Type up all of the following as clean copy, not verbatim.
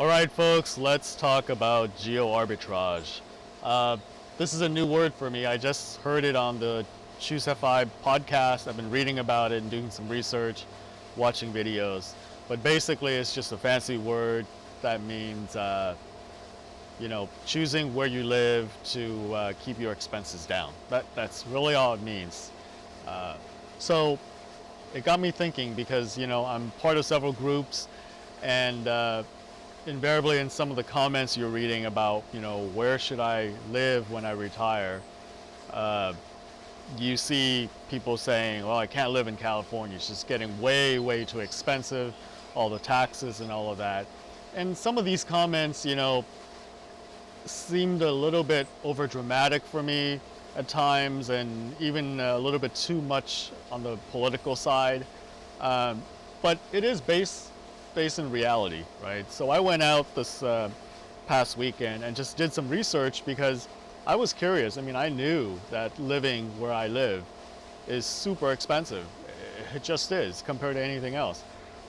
All right, folks, let's talk about geo arbitrage. This is a new word for me. I just heard it on the Choose FI podcast. I've been reading about it and doing some research, watching videos. But basically, it's just a fancy word that means, choosing where you live to keep your expenses down. That's really all it means. So it got me thinking because, I'm part of several groups and invariably in some of the comments you're reading about, where should I live when I retire, you see people saying, well, I can't live in California. It's just getting way, way too expensive, all the taxes and all of that. And some of these comments, seemed a little bit over dramatic for me at times, and even a little bit too much on the political side. But it is based in reality, right? So I went out this past weekend and just did some research because I was curious. I mean, I knew that living where I live is super expensive. It just is compared to anything else.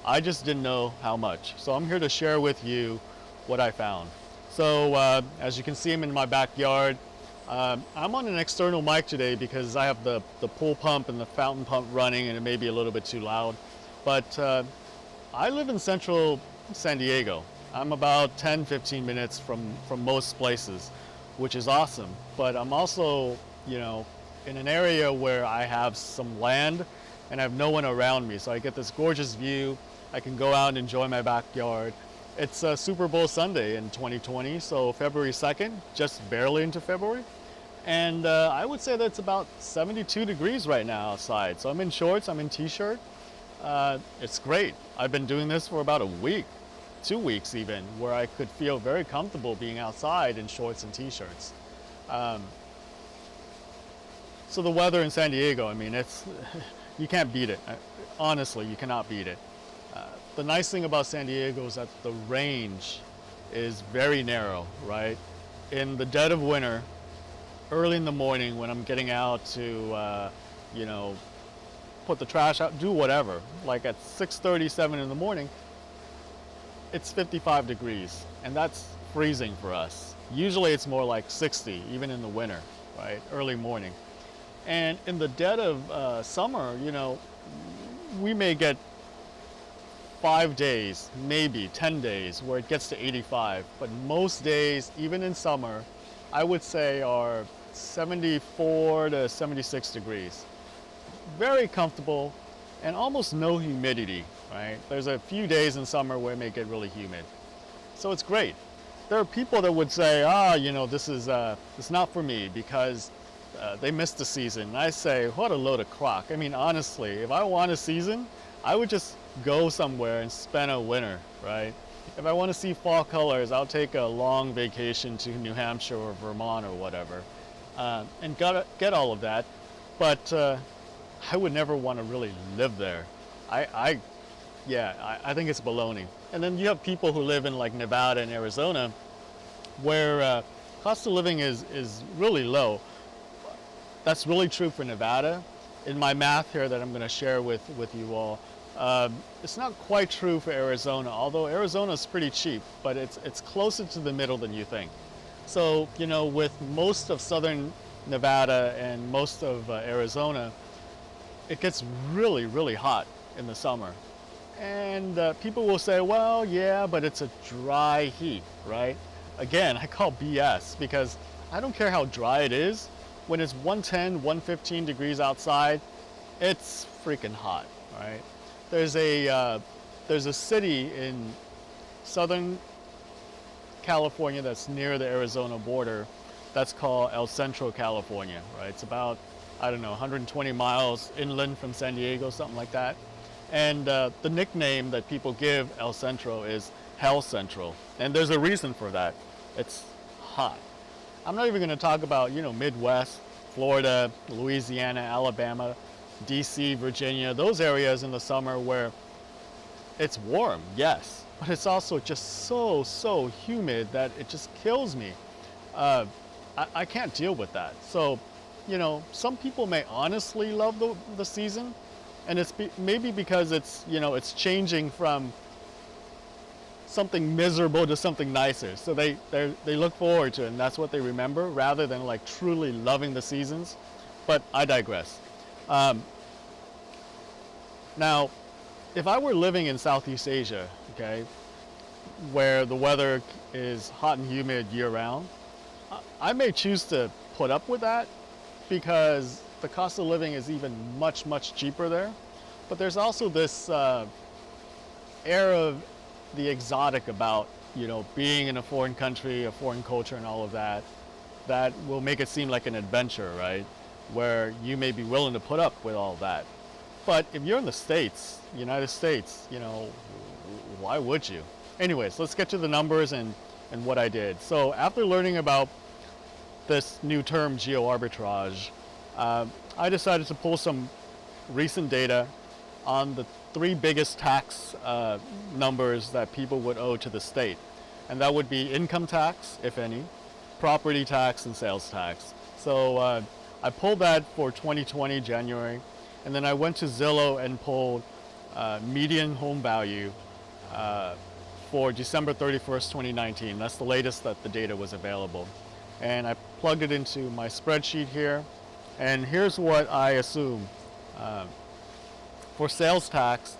I just didn't know how much. So I'm here to share with you what I found. So as you can see, I'm in my backyard. I'm on an external mic today because I have the pool pump and the fountain pump running, and it may be a little bit too loud. But I live in central San Diego. I'm about 10-15 minutes from most places, which is awesome. But I'm also, in an area where I have some land and I have no one around me. So I get this gorgeous view. I can go out and enjoy my backyard. It's Super Bowl Sunday in 2020, so February 2nd, just barely into February. And I would say that's about 72 degrees right now outside. So I'm in shorts, I'm in t-shirt. It's great. I've been doing this for about a week, 2 weeks even, where I could feel very comfortable being outside in shorts and t-shirts. So the weather in San Diego, I mean, you can't beat it. Honestly, you cannot beat it. The nice thing about San Diego is that the range is very narrow, right? In the dead of winter, early in the morning when I'm getting out to, put the trash out, do whatever, like at 6:37 in the morning, it's 55 degrees, and that's freezing for us. Usually it's more like 60, even in the winter, right? Early morning. And in the dead of summer, we may get 5 days, maybe 10 days where it gets to 85, but most days, even in summer, I would say are 74 to 76 degrees. Very comfortable and almost no humidity, right? There's a few days in summer where it may get really humid. So it's great. There are people that would say, this is it's not for me because they missed the season. And I say, what a load of crock. I mean, honestly, if I want a season, I would just go somewhere and spend a winter, right? If I want to see fall colors, I'll take a long vacation to New Hampshire or Vermont or whatever, and get all of that. But I would never want to really live there. I think it's baloney. And then you have people who live in like Nevada and Arizona, where cost of living is really low. That's really true for Nevada. In my math here that I'm going to share with you all, it's not quite true for Arizona, although Arizona is pretty cheap, but it's closer to the middle than you think. So, with most of southern Nevada and most of Arizona, it gets really, really hot in the summer. And people will say, well, yeah, but it's a dry heat, right? Again, I call BS because I don't care how dry it is. When it's 110, 115 degrees outside, it's freaking hot, right? There's a city in Southern California that's near the Arizona border that's called El Centro, California, right? It's about, 120 miles inland from San Diego, something like that. And the nickname that people give El Centro is Hell Central. And there's a reason for that. It's hot. I'm not even going to talk about, Midwest, Florida, Louisiana, Alabama, DC, Virginia, those areas in the summer where it's warm, yes, but it's also just so humid that it just kills me. I can't deal with that. So, some people may honestly love the season, and it's maybe because it's, it's changing from something miserable to something nicer. So they look forward to it, and that's what they remember, rather than like truly loving the seasons. But I digress. Now, if I were living in Southeast Asia, okay, where the weather is hot and humid year round, I may choose to put up with that because the cost of living is even much, much cheaper there. But there's also this air of the exotic about, you know, being in a foreign country, a foreign culture and all of that, that will make it seem like an adventure, right? Where you may be willing to put up with all that. But if you're in the States, United States, you know, why would you? Anyways, let's get to the numbers and what I did. So after learning about this new term, Geo Arbitrage, I decided to pull some recent data on the three biggest tax numbers that people would owe to the state. And that would be income tax, if any, property tax, and sales tax. So I pulled that for 2020, January, and then I went to Zillow and pulled median home value for December 31st, 2019. That's the latest that the data was available. And I plugged it into my spreadsheet here. And here's what I assume. For sales tax,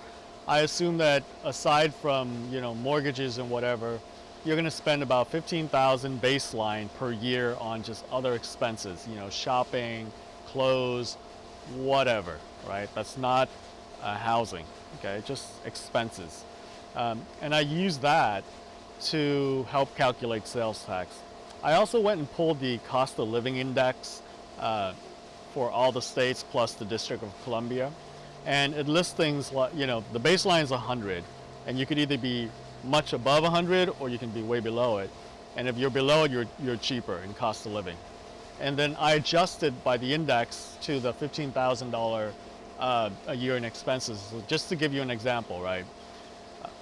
I assume that aside from, you know, mortgages and whatever, you're going to spend about $15,000 baseline per year on just other expenses, you know, shopping, clothes, whatever, right? That's not housing, okay? Just expenses. And I use that to help calculate sales tax. I also went and pulled the cost of living index for all the states plus the District of Columbia. And it lists things like, you know, the baseline is 100, and you could either be much above 100 or you can be way below it. And if you're below it, you're cheaper in cost of living. And then I adjusted by the index to the $15,000 a year in expenses. So just to give you an example, right?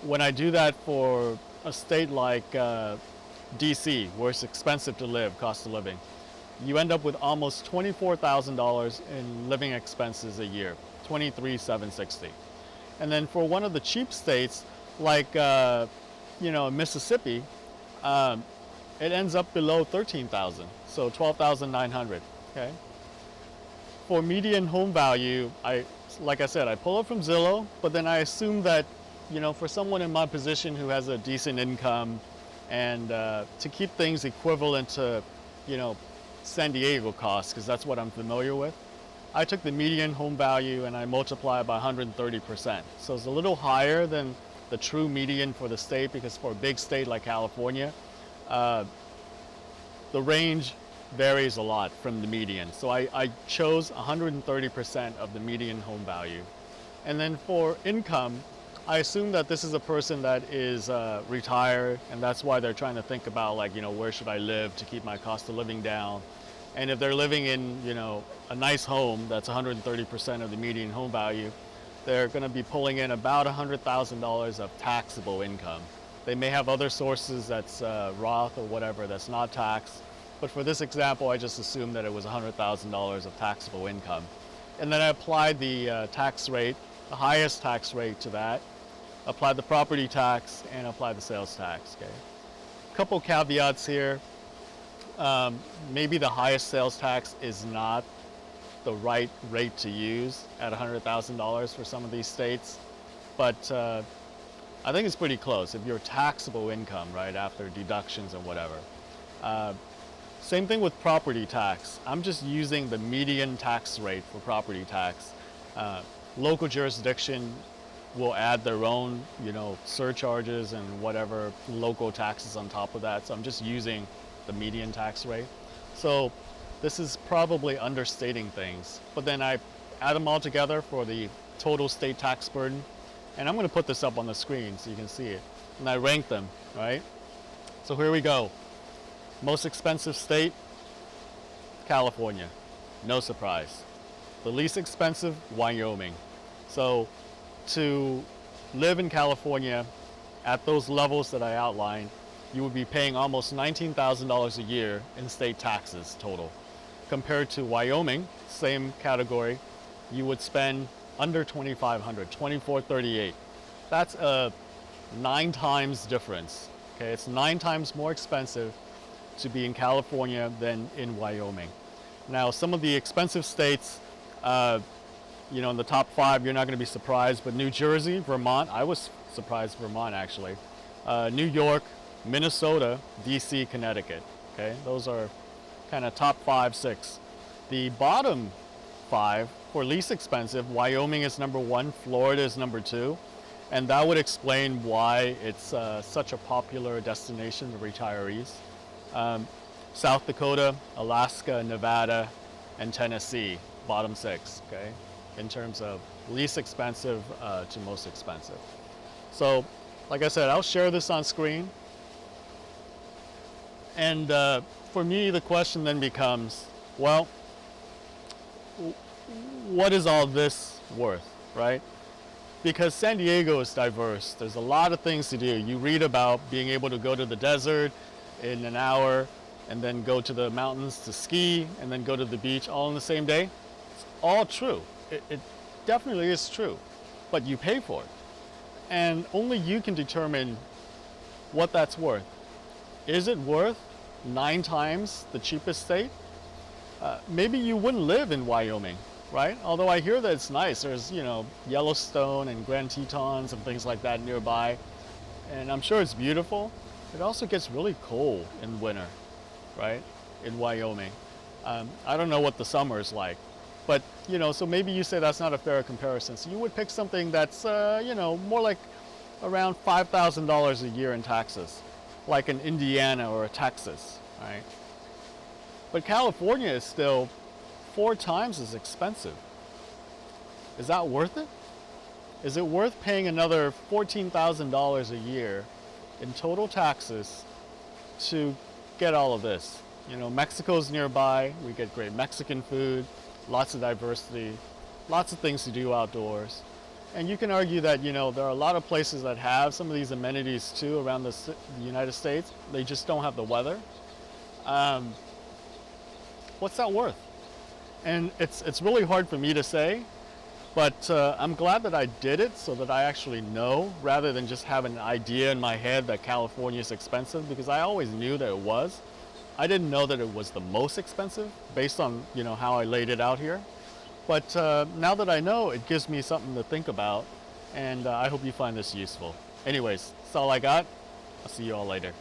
When I do that for a state like DC, where it's expensive to live, cost of living, you end up with almost $24,000 in living expenses a year, $23,760. And then for one of the cheap states, like you know, Mississippi, it ends up below 13,000, so 12,900. Okay. For median home value, like I said, I pull it from Zillow, but then I assume that, you know, for someone in my position who has a decent income, and to keep things equivalent to, you know, San Diego costs, because that's what I'm familiar with, I took the median home value and I multiplied by 130%. So it's a little higher than the true median for the state, because for a big state like California, the range varies a lot from the median. So I chose 130% of the median home value. And then for income, I assume that this is a person that is retired, and that's why they're trying to think about, like, you know, where should I live to keep my cost of living down. And if they're living in, you know, a nice home that's 130% of the median home value, they're going to be pulling in about $100,000 of taxable income. They may have other sources that's Roth or whatever that's not taxed, but for this example, I just assumed that it was $100,000 of taxable income. And then I applied the tax rate, the highest tax rate to that, applied the property tax, and applied the sales tax. Okay. A couple caveats here. Maybe the highest sales tax is not the right rate to use at $100,000 for some of these states, but I think it's pretty close if your taxable income, right, after deductions and whatever. Same thing with property tax. I'm just using the median tax rate for property tax. Local jurisdiction will add their own, you know, surcharges and whatever local taxes on top of that. So I'm just using the median tax rate. So this is probably understating things, but then I add them all together for the total state tax burden. And I'm going to put this up on the screen so you can see it. And I rank them, right? So here we go. Most expensive state, California. No surprise. The least expensive, Wyoming. So to live in California at those levels that I outlined, you would be paying almost $19,000 a year in state taxes total. Compared to Wyoming, same category, you would spend under $2,500, $2,438. That's a 9 times difference. Okay, it's 9 times more expensive to be in California than in Wyoming. Now, some of the expensive states, in the top 5, you're not going to be surprised, but New Jersey, Vermont, I was surprised Vermont actually, New York, Minnesota, DC, Connecticut. Okay, those are kind of top 5, 6. The bottom 5 for least expensive, Wyoming is number 1, Florida is number 2, and that would explain why it's such a popular destination for retirees. South Dakota, Alaska, Nevada, and Tennessee, bottom 6, okay, in terms of least expensive to most expensive. So, like I said, I'll share this on screen. And for me, the question then becomes, well, what is all this worth, right? Because San Diego is diverse. There's a lot of things to do. You read about being able to go to the desert in an hour and then go to the mountains to ski and then go to the beach all in the same day. It's all true. It definitely is true, but you pay for it. And only you can determine what that's worth. Is it worth 9 times the cheapest state? Maybe you wouldn't live in Wyoming, right? Although I hear that it's nice. There's, Yellowstone and Grand Tetons and things like that nearby. And I'm sure it's beautiful. It also gets really cold in winter, right? In Wyoming. I don't know what the summer is like. But, so maybe you say that's not a fair comparison. So you would pick something that's, more like around $5,000 a year in taxes, like an Indiana or a Texas, right? But California is still 4 times as expensive. Is that worth it? Is it worth paying another $14,000 a year in total taxes to get all of this? Mexico's nearby. We get great Mexican food, lots of diversity, lots of things to do outdoors. And you can argue that, there are a lot of places that have some of these amenities too around the United States. They just don't have the weather. What's that worth? And it's really hard for me to say, but I'm glad that I did it so that I actually know, rather than just have an idea in my head that California is expensive, because I always knew that it was. I didn't know that it was the most expensive based on, how I laid it out here. But now that I know, it gives me something to think about, and I hope you find this useful. Anyways, that's all I got. I'll see you all later.